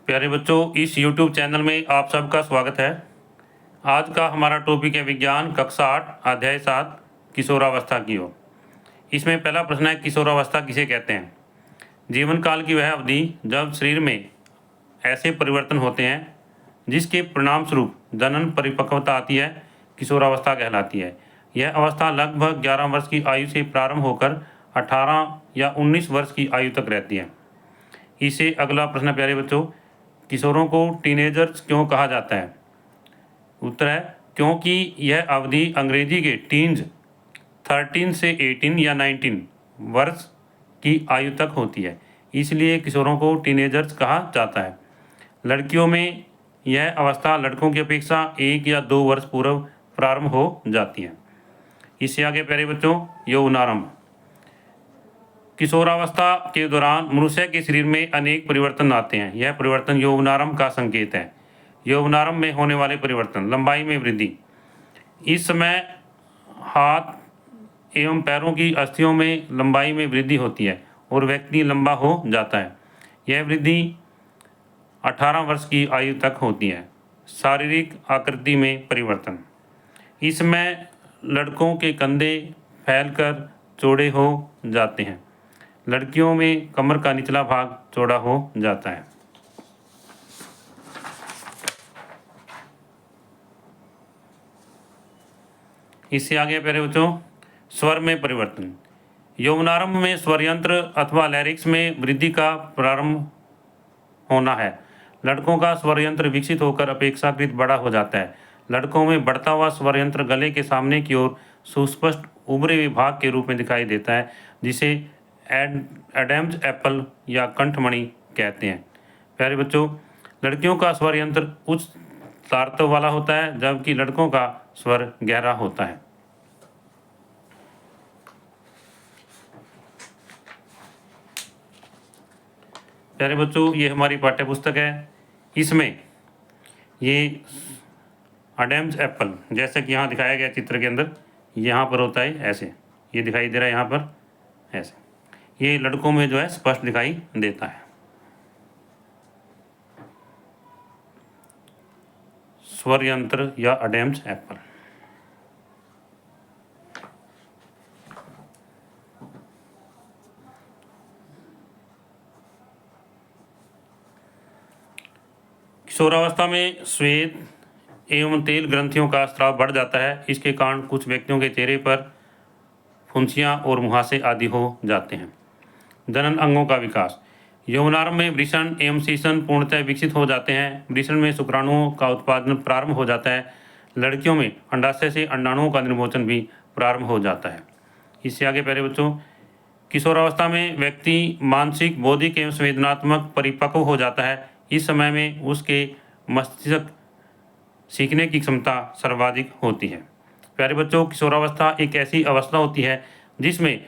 प्यारे बच्चों, इस YouTube चैनल में आप सबका स्वागत है। आज का हमारा टॉपिक है विज्ञान कक्षा 8 अध्याय 7 किशोरावस्था की ओर। इसमें पहला प्रश्न है, किशोरावस्था किसे कहते हैं? जीवन काल की वह अवधि जब शरीर में ऐसे परिवर्तन होते हैं जिसके परिणाम स्वरूप जनन परिपक्वता आती है, किशोरावस्था कहलाती है। यह अवस्था लगभग 11 वर्ष की आयु से प्रारंभ होकर 18 या 19 वर्ष की आयु तक रहती है। इसे अगला प्रश्न प्यारे बच्चों, किशोरों को टीनेजर्स क्यों कहा जाता है? उत्तर है, क्योंकि यह अवधि अंग्रेजी के टीन्स 13 से 18 या 19 वर्ष की आयु तक होती है, इसलिए किशोरों को टीनेजर्स कहा जाता है। लड़कियों में यह अवस्था लड़कों की अपेक्षा 1 या 2 वर्ष पूर्व प्रारंभ हो जाती है। इससे आगे प्यारे बच्चों, यौवनारंभ। किशोरावस्था के दौरान मनुष्य के शरीर में अनेक परिवर्तन आते हैं। यह परिवर्तन यौवनारंभ का संकेत है। यौवनारंभ में होने वाले परिवर्तन: लंबाई में वृद्धि। इस समय हाथ एवं पैरों की अस्थियों में लंबाई में वृद्धि होती है और व्यक्ति लंबा हो जाता है। यह वृद्धि 18 वर्ष की आयु तक होती है। शारीरिक आकृति में परिवर्तन। इसमें लड़कों के कंधे फैलकर चौड़े हो जाते हैं। लड़कियों में कमर का निचला भाग चौड़ा हो जाता है। इससे आगे प्यारे बच्चों, स्वर में परिवर्तन। यौवनारंभ में स्वर यंत्र अथवा लैरिक्स में वृद्धि का प्रारंभ होना है। लड़कों का स्वर यंत्र विकसित होकर अपेक्षाकृत बड़ा हो जाता है। लड़कों में बढ़ता हुआ स्वर यंत्र गले के सामने की ओर सुस्पष्ट उभरे हुए भाग के रूप में दिखाई देता है, जिसे एडम्स एप्पल या कंठमणि कहते हैं। प्यारे बच्चों, लड़कियों का स्वर यंत्र उच्च तारतव वाला होता है, जबकि लड़कों का स्वर गहरा होता है। प्यारे बच्चों, ये हमारी पाठ्य पुस्तक है। इसमें ये एडम्स एप्पल, जैसे कि यहाँ दिखाया गया चित्र के अंदर, यहाँ पर होता है ऐसे, ये दिखाई दे रहा है यहाँ पर ऐसे। ये लड़कों में जो है स्पष्ट दिखाई देता है। स्वर यंत्र या एडम्स एप्पल। किशोरावस्था में श्वेत एवं तेल ग्रंथियों का स्राव बढ़ जाता है। इसके कारण कुछ व्यक्तियों के चेहरे पर फुंसियाँ और मुहासे आदि हो जाते हैं। जनन अंगों का विकास। यौवनारंभ में वृषण एवं शीशन पूर्णतः विकसित हो जाते हैं। वृषण में शुक्राणुओं का उत्पादन प्रारंभ हो जाता है। लड़कियों में अंडाशय से अंडाणुओं का निर्मोचन भी प्रारंभ हो जाता है। इससे आगे प्यारे बच्चों, किशोरावस्था में व्यक्ति मानसिक, बौद्धिक एवं संवेदनात्मक परिपक्व हो जाता है। इस समय में उसके मस्तिष्क सीखने की क्षमता सर्वाधिक होती है। प्यारे बच्चों, किशोरावस्था एक ऐसी अवस्था होती है जिसमें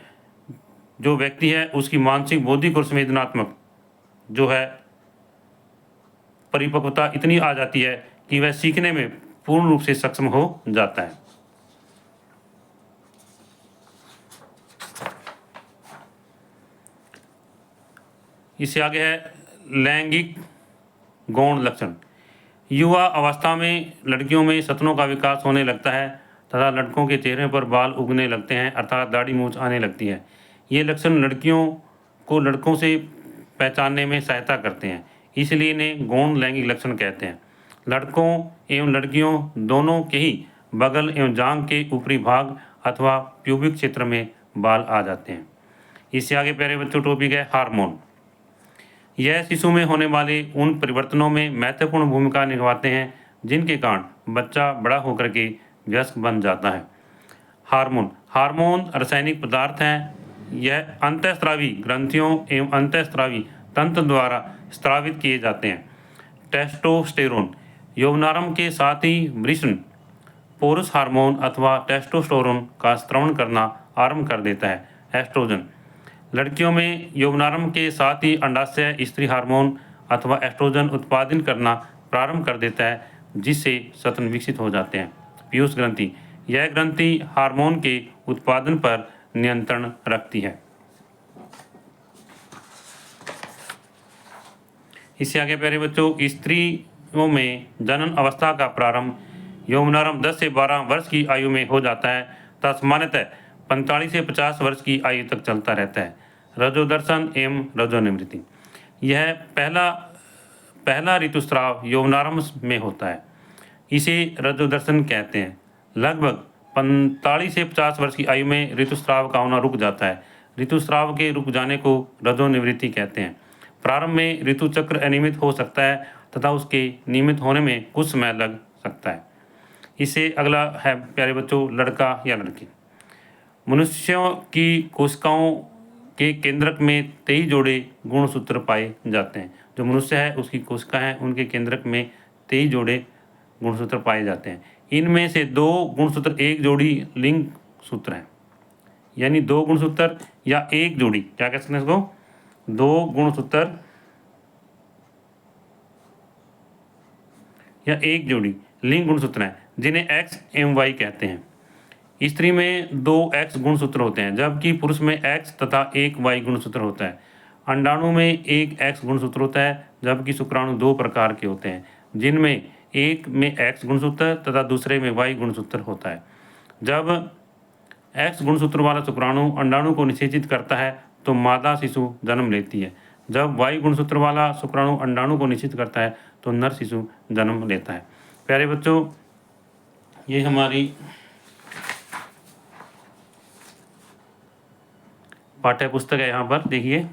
जो व्यक्ति है उसकी मानसिक, बौद्धिक और संवेदनात्मक जो है परिपक्वता इतनी आ जाती है कि वह सीखने में पूर्ण रूप से सक्षम हो जाता है। इससे आगे है लैंगिक गौण लक्षण। युवा अवस्था में लड़कियों में सतनों का विकास होने लगता है तथा लड़कों के चेहरे पर बाल उगने लगते हैं, अर्थात दाढ़ी मूंछ आने लगती है। ये लक्षण लड़कियों को लड़कों से पहचानने में सहायता करते हैं, इसलिए इन्हें गौण लैंगिक लक्षण कहते हैं। लड़कों एवं लड़कियों दोनों के ही बगल एवं जांघ के ऊपरी भाग अथवा प्यूबिक क्षेत्र में बाल आ जाते हैं। इससे आगे प्यारे बच्चों टॉपिक है हार्मोन। यह शिशु में होने वाले उन परिवर्तनों में महत्वपूर्ण भूमिका निभाते हैं जिनके कारण बच्चा बड़ा होकर के वयस्क बन जाता है। हार्मोन रासायनिक पदार्थ हैं। यह अंतःस्रावी ग्रंथियों एवं अंतःस्रावी तंत्र द्वारा स्रावित किए जाते हैं। टेस्टोस्टेरोन। यौवनारंभ के साथ ही वृषण पोरस हार्मोन अथवा टेस्टोस्टेरोन का स्रावण करना आरंभ कर देता है। एस्ट्रोजन। लड़कियों में यौवनारंभ के साथ ही अंडाशय स्त्री हार्मोन अथवा एस्ट्रोजन उत्पादन करना प्रारंभ कर देता है, जिससे स्तन विकसित हो जाते हैं। पीयूष ग्रंथि। यह ग्रंथि हार्मोन के उत्पादन पर नियंत्रण रखती है। इससे आगे प्यारे बच्चों, स्त्रियों में जनन अवस्था का प्रारंभ यौवनारंभ 10 से 12 वर्ष की आयु में हो जाता है तथा सामान्यतः 45 से 50 वर्ष की आयु तक चलता रहता है। रजोदर्शन एवं रजोनिवृत्ति, यह पहला ऋतुस्राव यौवनारंभ में होता है, इसे रजोदर्शन कहते हैं। लगभग 45 से 50 वर्ष की आयु में ऋतुस्राव का होना रुक जाता है। ऋतुस्राव के रुक जाने को रजोनिवृत्ति कहते हैं। प्रारंभ में ऋतुचक्र अनियमित हो सकता है तथा उसके नियमित होने में कुछ समय लग सकता है। इससे अगला है प्यारे बच्चों, लड़का या लड़की। मनुष्यों की कोशिकाओं के केंद्रक में 23 जोड़े गुणसूत्र पाए जाते हैं। जो मनुष्य है उसकी कोशिका है, उनके केंद्रक में 23 जोड़े गुणसूत्र पाए जाते हैं। इनमें से 2 गुणसूत्र एक जोड़ी लिंग सूत्र हैं, यानी 2 गुणसूत्र या एक जोड़ी, क्या कह सकते हैं इसको, 2 गुणसूत्र या एक जोड़ी लिंग गुणसूत्र हैं, जिन्हें एक्स एवं वाई कहते हैं। स्त्री में 2 एक्स गुणसूत्र होते हैं, जबकि पुरुष में एक्स तथा एक वाई गुणसूत्र होता है। अंडाणु में एक एक्स गुणसूत्र होता है, जबकि शुक्राणु 2 प्रकार के होते हैं, जिनमें एक में एक्स गुणसूत्र तथा दूसरे में वाई गुणसूत्र होता है। जब एक्स गुणसूत्र वाला शुक्राणु अंडाणु को निषेचित करता है तो मादा शिशु जन्म लेती है। जब वाई गुणसूत्र वाला शुक्राणु अंडाणु को निषेचित करता है तो नर शिशु जन्म लेता है। प्यारे बच्चों, ये हमारी पाठ्य पुस्तक है। यहाँ पर देखिए,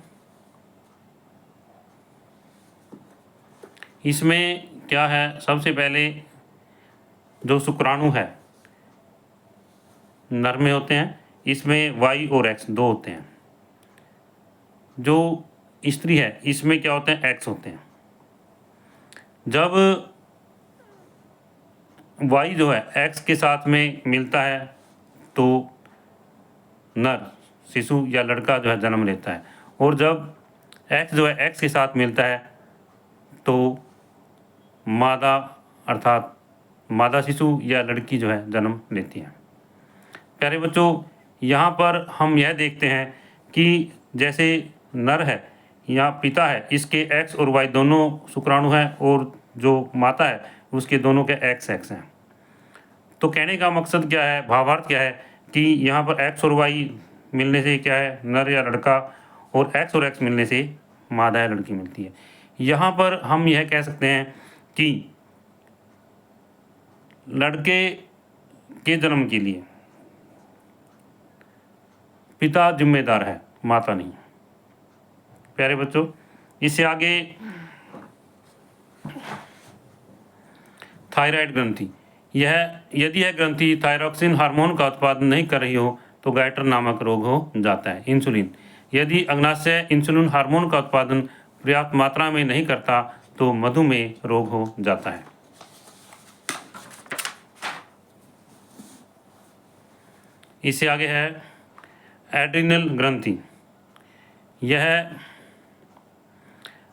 इसमें क्या है, सबसे पहले जो शुक्राणु है नर में होते हैं, इसमें वाई और एक्स 2 होते हैं। जो स्त्री है इसमें क्या होते हैं, एक्स होते हैं। जब वाई जो है एक्स के साथ में मिलता है तो नर शिशु या लड़का जो है जन्म लेता है, और जब एक्स जो है एक्स के साथ मिलता है तो मादा अर्थात मादा शिशु या लड़की जो है जन्म लेती है। प्यारे बच्चों, यहाँ पर हम यह देखते हैं कि जैसे नर है या पिता है, इसके एक्स और वाई दोनों शुक्राणु हैं, और जो माता है उसके दोनों के एक्स हैं। तो कहने का मकसद क्या है, भावार्थ क्या है कि यहाँ पर एक्स और वाई मिलने से क्या है, नर या लड़का, और एक्स मिलने से मादा या लड़की मिलती है। यहाँ पर हम यह कह सकते हैं कि लड़के के जन्म के लिए पिता जिम्मेदार है, माता नहीं। प्यारे बच्चों, इससे आगे थायराइड ग्रंथि, यदि यह ग्रंथि थायरॉक्सिन हार्मोन का उत्पादन नहीं कर रही हो तो गैटर नामक रोग हो जाता है। इंसुलिन, यदि अग्नाशय इंसुलिन हार्मोन का उत्पादन पर्याप्त मात्रा में नहीं करता तो मधुमेह रोग हो जाता है। इससे आगे है एड्रिनल ग्रंथि, यह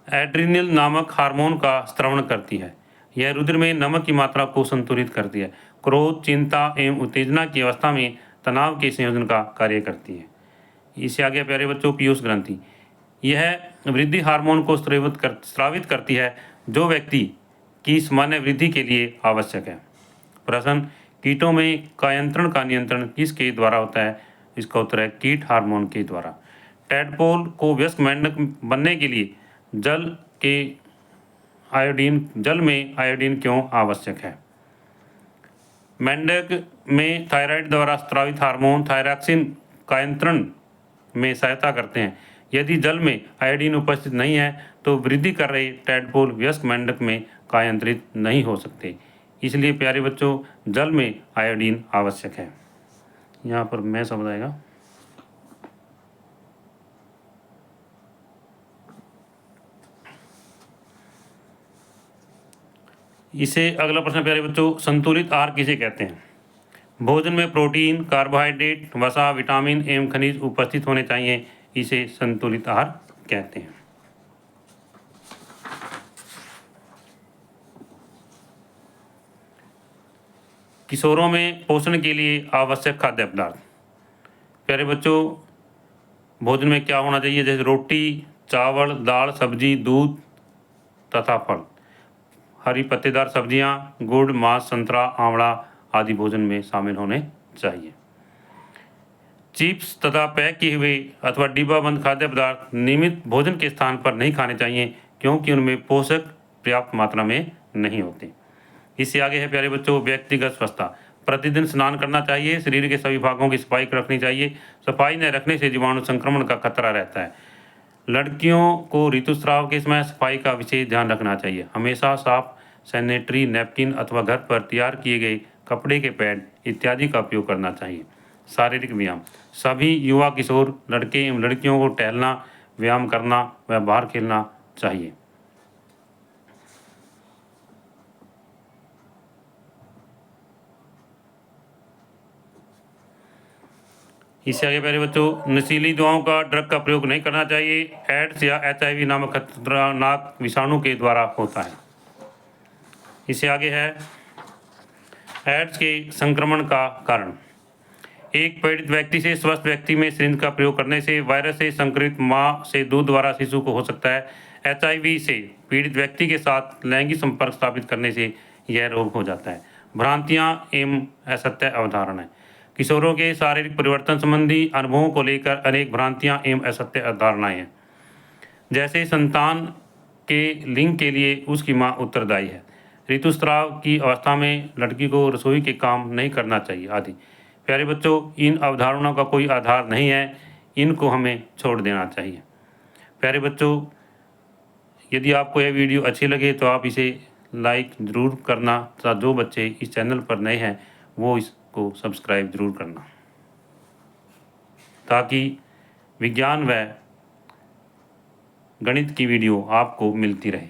एड्रिनल नामक हार्मोन का स्रावण करती है। यह रुधिर में नमक की मात्रा को संतुलित करती है। क्रोध, चिंता एवं उत्तेजना की अवस्था में तनाव के संयोजन का कार्य करती है। इससे आगे प्यारे बच्चों, पीयूष ग्रंथि, यह वृद्धि हार्मोन को स्रावित करती है, जो व्यक्ति की सामान्य वृद्धि के लिए आवश्यक है। प्रश्न, कीटों में कायंत्रण का नियंत्रण किसके द्वारा होता है? इसका उत्तर है कीट हार्मोन के द्वारा। टैडपोल को वयस्क मेंढक बनने के लिए जल में आयोडीन क्यों आवश्यक है? मेंढक में थायराइड द्वारा स्रावित हार्मोन थायरॉक्सिन कायंत्रण में सहायता करते हैं। यदि जल में आयोडीन उपस्थित नहीं है तो वृद्धि कर रहे टैडपोल वयस्क मेंढक में कायंत्रित नहीं हो सकते। इसलिए प्यारे बच्चों, जल में आयोडीन आवश्यक है। यहाँ पर मैं शब्द आएगा। इसे अगला प्रश्न प्यारे बच्चों, संतुलित आहार किसे कहते हैं? भोजन में प्रोटीन, कार्बोहाइड्रेट, वसा, विटामिन एवं खनिज उपस्थित होने चाहिए, इसे संतुलित आहार कहते हैं। किशोरों में पोषण के लिए आवश्यक खाद्य पदार्थ। प्यारे बच्चों, भोजन में क्या होना चाहिए? जैसे रोटी, चावल, दाल, सब्जी, दूध, तथा फल, हरी पत्तेदार सब्जियां, गुड़, मांस, संतरा, आंवला आदि भोजन में शामिल होने चाहिए। चिप्स तथा पैक किए हुए अथवा डिब्बाबंद खाद्य पदार्थ नियमित भोजन के स्थान पर नहीं खाने चाहिए, क्योंकि उनमें पोषक पर्याप्त मात्रा में नहीं होते। इससे आगे है प्यारे बच्चों व्यक्तिगत स्वच्छता। प्रतिदिन स्नान करना चाहिए, शरीर के सभी भागों की सफाई रखनी चाहिए। सफाई न रखने से जीवाणु संक्रमण का खतरा रहता है। लड़कियों को ऋतुस्राव के समय सफाई का विशेष ध्यान रखना चाहिए। हमेशा साफ सैनिटरी नैपकिन अथवा घर पर तैयार किए गए कपड़े के पैड इत्यादि का उपयोग करना चाहिए। शारीरिक व्यायाम, सभी युवा किशोर लड़के एवं लड़कियों को टहलना, व्यायाम करना व बाहर खेलना चाहिए। इससे आगे प्यारे बच्चों नशीली दवाओं का ड्रग का प्रयोग नहीं करना चाहिए। एड्स या HIV नामक खतरनाक विषाणु के द्वारा होता है। इससे आगे है एड्स के संक्रमण का कारण। एक पीड़ित व्यक्ति से स्वस्थ व्यक्ति में सिरिंज का प्रयोग करने से वायरस से संक्रमित मां से दूध द्वारा शिशु को हो सकता है। HIV से पीड़ित व्यक्ति के साथ लैंगिक संपर्क स्थापित करने से यह रोग हो जाता है। भ्रांतियां एवं असत्य अवधारणाएं, किशोरों के शारीरिक परिवर्तन संबंधी अनुभवों को लेकर अनेक भ्रांतियां एवं असत्य अवधारणाएं हैं, जैसे संतान के लिंग के लिए उसकी मां उत्तरदायी है, ऋतुस्राव की अवस्था में लड़की को रसोई के काम नहीं करना चाहिए आदि। प्यारे बच्चों इन अवधारणाओं का कोई आधार नहीं है, इनको हमें छोड़ देना चाहिए। प्यारे बच्चों यदि आपको यह वीडियो अच्छी लगे तो आप इसे लाइक ज़रूर करना तथा जो बच्चे इस चैनल पर नए हैं वो इसको सब्सक्राइब ज़रूर करना, ताकि विज्ञान व गणित की वीडियो आपको मिलती रहे।